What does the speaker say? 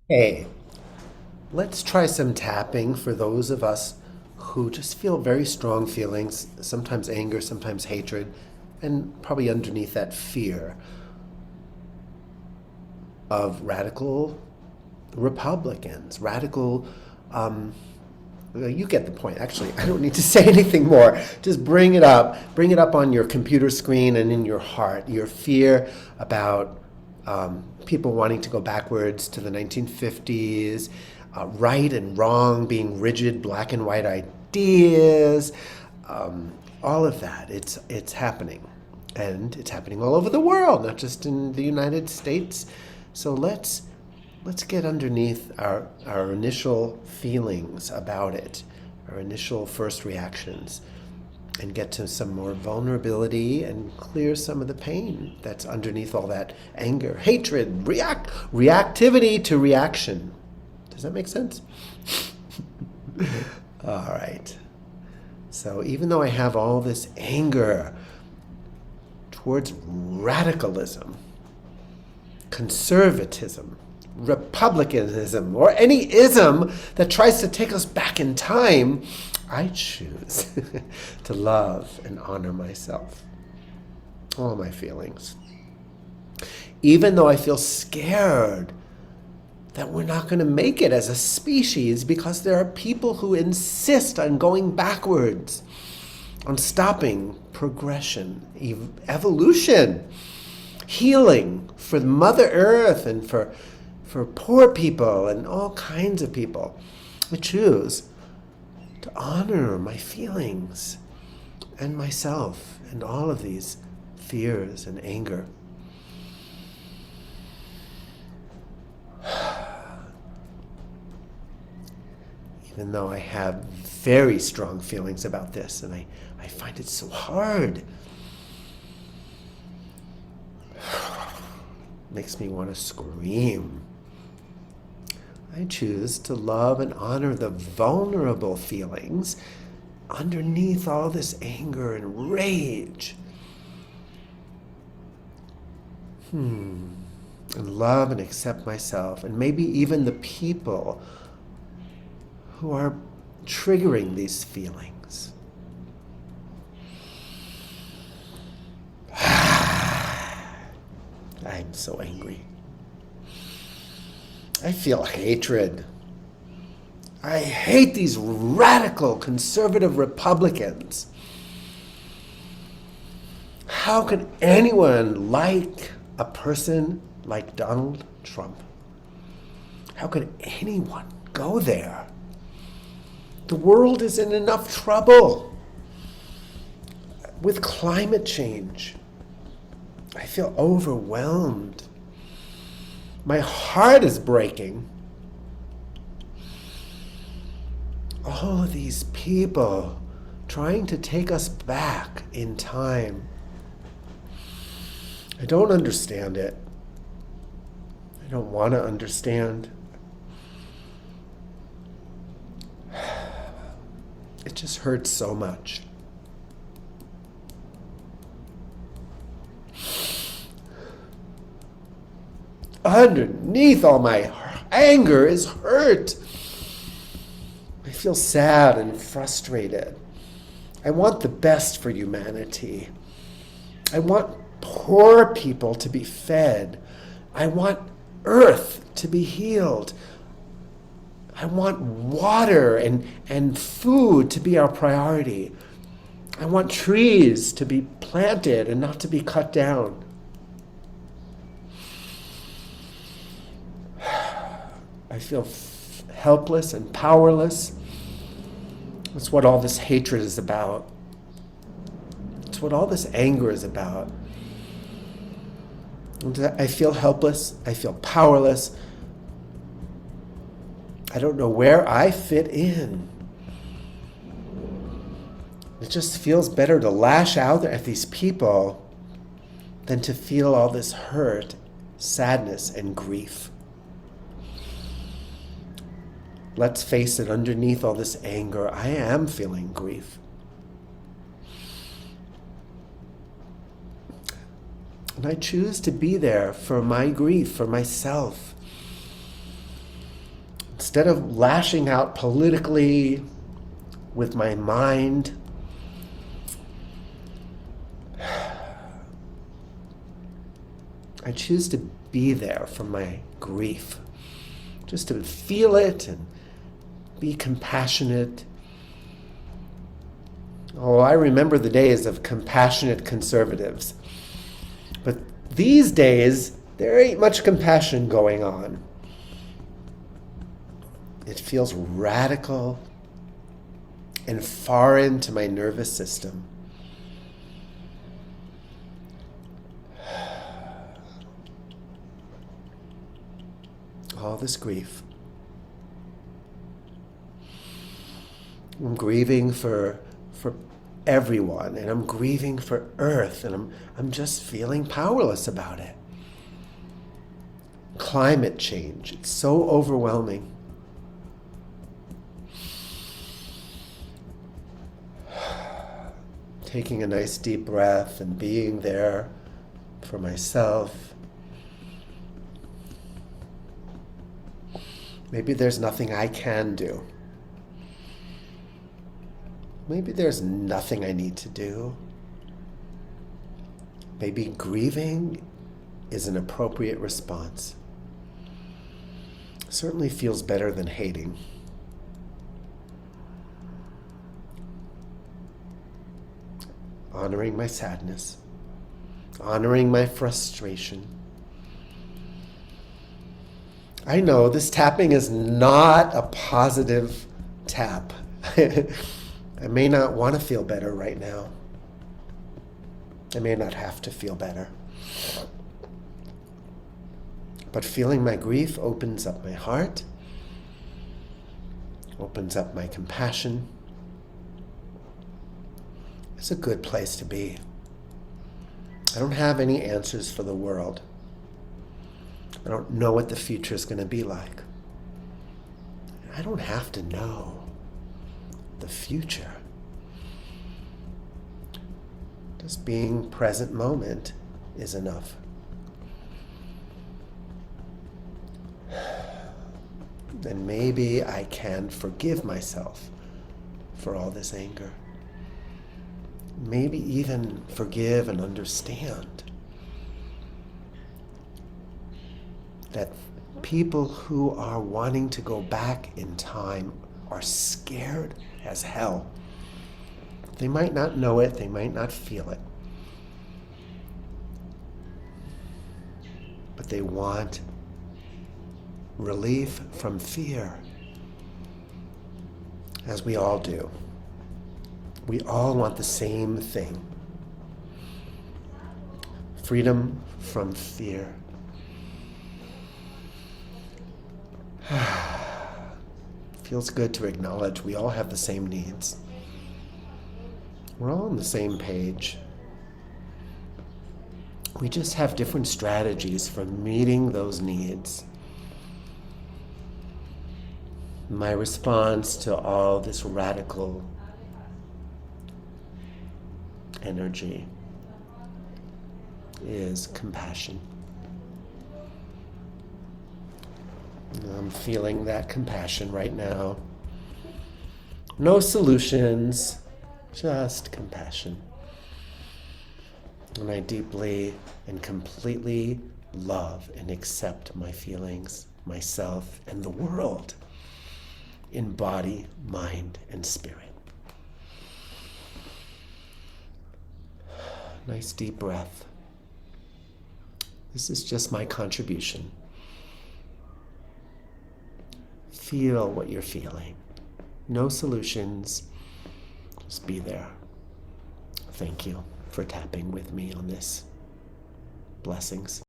Hey, let's try some tapping for those of us who just feel very strong feelings, sometimes anger, sometimes hatred, and probably underneath that fear of radical Republicans, radical. Well, you get the point. Actually, I don't need to say anything more. Just bring it up. Bring it up on your computer screen and in your heart. Your fear about people wanting to go backwards to the 1950s, right and wrong being rigid black and white ideas, all of that. It's happening, and it's happening all over the world, not just in the United States. So let's get underneath our initial feelings about it, our initial first reactions, and get to some more vulnerability and clear some of the pain that's underneath all that anger, hatred, reactivity to reaction. Does that make sense? All right. So even though I have all this anger towards radicalism, conservatism, republicanism, or any ism that tries to take us back in time, I choose to love and honor myself, all my feelings. Even though I feel scared that we're not going to make it as a species because there are people who insist on going backwards, on stopping progression, evolution, healing for Mother Earth and for poor people and all kinds of people. I choose to honor my feelings and myself and all of these fears and anger. Even though I have very strong feelings about this, and I find it so hard. Makes me want to scream. I choose to love and honor the vulnerable feelings underneath all this anger and rage. And love and accept myself, and maybe even the people who are triggering these feelings. I'm so angry. I feel hatred. I hate these radical conservative Republicans. How can anyone like a person like Donald Trump? How could anyone go there? The world is in enough trouble with climate change. I feel overwhelmed. My heart is breaking. All of these people trying to take us back in time. I don't understand it. I don't want to understand. It just hurts so much. Underneath all my anger is hurt. I feel sad and frustrated. I want the best for humanity. I want poor people to be fed. I want earth to be healed. I want water and food to be our priority. I want trees to be planted and not to be cut down. I feel helpless and powerless. That's what all this hatred is about. It's what all this anger is about. I feel helpless. I feel powerless. I don't know where I fit in. It just feels better to lash out at these people than to feel all this hurt, sadness, and grief. Let's face it, underneath all this anger, I am feeling grief. And I choose to be there for my grief, for myself. Instead of lashing out politically with my mind, I choose to be there for my grief, just to feel it and be compassionate. Oh, I remember the days of compassionate conservatives. But these days, there ain't much compassion going on. It feels radical and foreign to my nervous system. All this grief. I'm grieving for everyone, and I'm grieving for Earth, and I'm just feeling powerless about it. Climate change, it's so overwhelming. Taking a nice deep breath and being there for myself. Maybe there's nothing I can do. Maybe there's nothing I need to do. Maybe grieving is an appropriate response. Certainly feels better than hating. Honoring my sadness, honoring my frustration. I know this tapping is not a positive tap. I may not want to feel better right now. I may not have to feel better. But feeling my grief opens up my heart, opens up my compassion. It's a good place to be. I don't have any answers for the world. I don't know what the future is going to be like. I don't have to know the future. Just being present moment is enough. Then maybe I can forgive myself for all this anger. Maybe even forgive and understand that people who are wanting to go back in time are scared as hell. They might not know it, they might not feel it, but they want relief from fear, as we all do. We all want the same thing. Freedom from fear. Feels good to acknowledge we all have the same needs. We're all on the same page. We just have different strategies for meeting those needs. My response to all this radical energy is compassion. I'm feeling that compassion right now. No solutions, just compassion. And I deeply and completely love and accept my feelings, myself, and the world in body, mind, and spirit. Nice deep breath. This is just my contribution. Feel what you're feeling. No solutions. Just be there. Thank you for tapping with me on this. Blessings.